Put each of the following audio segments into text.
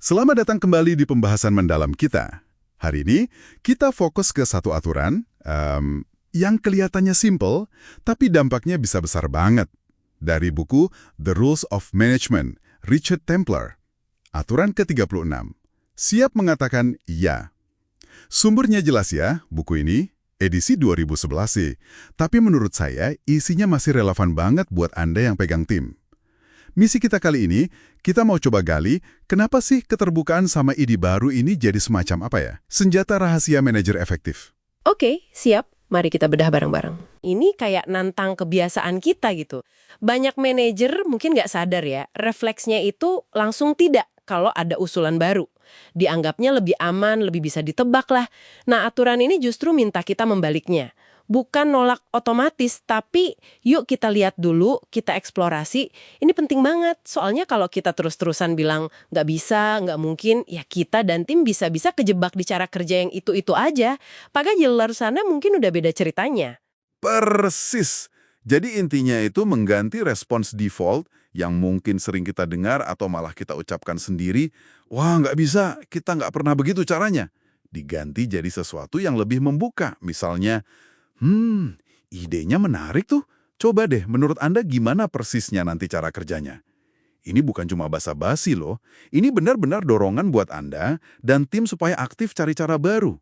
Selamat datang kembali di pembahasan mendalam kita. Hari ini, kita fokus ke satu aturan yang kelihatannya simple, tapi dampaknya bisa besar banget. Dari buku The Rules of Management, Richard Templer. Aturan ke-36. Siap mengatakan iya. Sumbernya jelas ya, buku ini, edisi 2011 sih. Tapi menurut saya, isinya masih relevan banget buat Anda yang pegang tim. Misi kita kali ini, kita mau coba gali, kenapa sih keterbukaan sama ide baru ini jadi semacam apa ya? Senjata rahasia manajer efektif. Oke, siap. Mari kita bedah bareng-bareng. Ini kayak nantang kebiasaan kita gitu. Banyak manajer mungkin nggak sadar ya, refleksnya itu langsung tidak kalau ada usulan baru. Dianggapnya lebih aman, lebih bisa ditebak lah. Nah, aturan ini justru minta kita membaliknya. Bukan nolak otomatis, tapi yuk kita lihat dulu, kita eksplorasi. Ini penting banget, soalnya kalau kita terus-terusan bilang nggak bisa, nggak mungkin, ya kita dan tim bisa-bisa kejebak di cara kerja yang itu-itu aja. Padahal di luar sana mungkin udah beda ceritanya. Persis. Jadi intinya itu mengganti respons default yang mungkin sering kita dengar atau malah kita ucapkan sendiri, wah nggak bisa, kita nggak pernah begitu caranya. Diganti jadi sesuatu yang lebih membuka, misalnya, idenya menarik tuh. Coba deh, menurut Anda gimana persisnya nanti cara kerjanya? Ini bukan cuma basa-basi loh. Ini benar-benar dorongan buat Anda dan tim supaya aktif cari cara baru.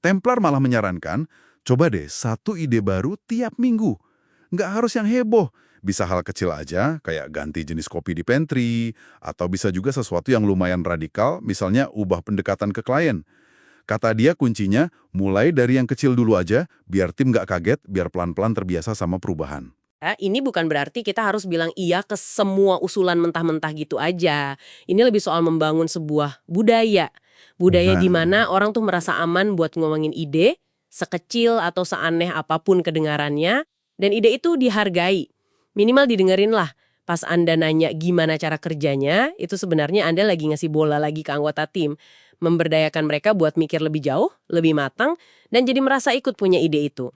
Templar malah menyarankan, coba deh satu ide baru tiap minggu. Nggak harus yang heboh. Bisa hal kecil aja, kayak ganti jenis kopi di pantry, atau bisa juga sesuatu yang lumayan radikal, misalnya ubah pendekatan ke klien. Kata dia kuncinya, mulai dari yang kecil dulu aja, biar tim nggak kaget, biar pelan-pelan terbiasa sama perubahan. Ini bukan berarti kita harus bilang iya ke semua usulan mentah-mentah gitu aja. Ini lebih soal membangun sebuah budaya. Budaya di Nah, mana orang tuh merasa aman buat ngomongin ide, sekecil atau seaneh apapun kedengarannya, dan ide itu dihargai. Minimal didengerin lah. Pas Anda nanya gimana cara kerjanya, itu sebenarnya Anda lagi ngasih bola lagi ke anggota tim. Memberdayakan mereka buat mikir lebih jauh, lebih matang, dan jadi merasa ikut punya ide itu.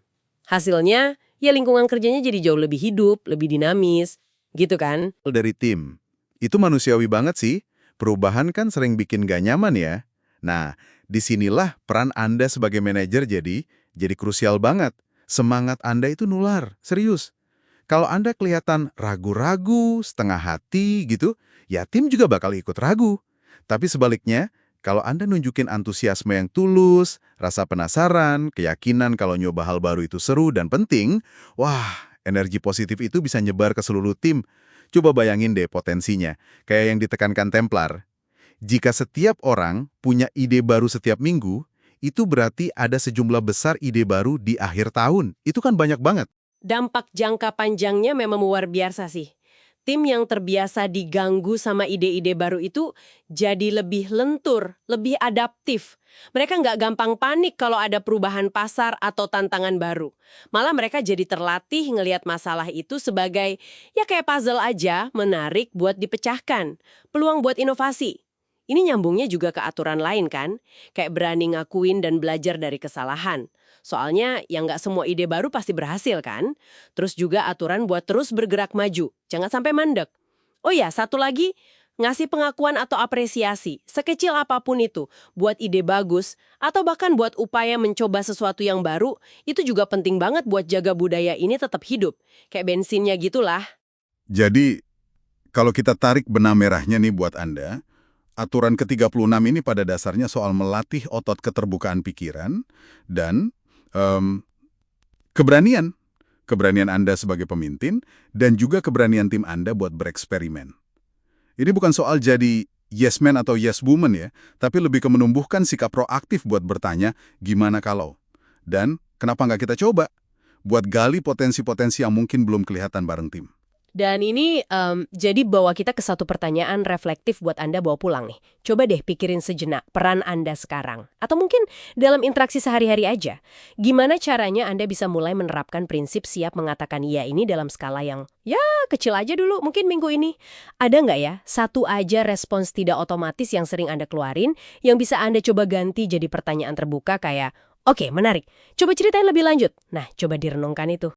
Hasilnya, ya lingkungan kerjanya jadi jauh lebih hidup, lebih dinamis, gitu kan? Dari tim. Itu manusiawi banget sih. Perubahan kan sering bikin gak nyaman ya. Nah, disinilah peran Anda sebagai manajer jadi krusial banget. Semangat Anda itu nular, serius. Kalau Anda kelihatan ragu-ragu, setengah hati gitu, ya tim juga bakal ikut ragu. Tapi sebaliknya, kalau Anda nunjukin antusiasme yang tulus, rasa penasaran, keyakinan kalau nyoba hal baru itu seru dan penting, wah, energi positif itu bisa nyebar ke seluruh tim. Coba bayangin deh potensinya, kayak yang ditekankan Templar. Jika setiap orang punya ide baru setiap minggu, itu berarti ada sejumlah besar ide baru di akhir tahun. Itu kan banyak banget. Dampak jangka panjangnya memang luar biasa sih. Tim yang terbiasa diganggu sama ide-ide baru itu jadi lebih lentur, lebih adaptif. Mereka nggak gampang panik kalau ada perubahan pasar atau tantangan baru. Malah mereka jadi terlatih ngelihat masalah itu sebagai, ya kayak puzzle aja, menarik buat dipecahkan. Peluang buat inovasi. Ini nyambungnya juga ke aturan lain kan? Kayak berani ngakuin dan belajar dari kesalahan. Soalnya yang nggak semua ide baru pasti berhasil kan? Terus juga aturan buat terus bergerak maju. Jangan sampai mandek. Oh ya, satu lagi, ngasih pengakuan atau apresiasi, sekecil apapun itu, buat ide bagus, atau bahkan buat upaya mencoba sesuatu yang baru, itu juga penting banget buat jaga budaya ini tetap hidup. Kayak bensinnya gitulah. jadi kalau kita tarik benang merahnya nih buat Anda, aturan ke-36 ini pada dasarnya soal melatih otot keterbukaan pikiran dan em, keberanian. Keberanian Anda sebagai pemimpin dan juga keberanian tim Anda buat bereksperimen. Ini bukan soal jadi yes man atau yes woman ya, tapi lebih ke menumbuhkan sikap proaktif buat bertanya, gimana kalau? Dan kenapa nggak kita coba? Buat gali potensi-potensi yang mungkin belum kelihatan bareng tim. Dan ini jadi bawa kita ke satu pertanyaan reflektif buat Anda bawa pulang nih. Coba deh pikirin sejenak peran Anda sekarang. Atau mungkin dalam interaksi sehari-hari aja. Gimana caranya Anda bisa mulai menerapkan prinsip siap mengatakan iya ini dalam skala yang ya kecil aja dulu mungkin minggu ini. Ada nggak ya satu aja respons tidak otomatis yang sering Anda keluarin yang bisa Anda coba ganti jadi pertanyaan terbuka kayak, oke menarik, coba ceritain lebih lanjut. Nah coba direnungkan itu.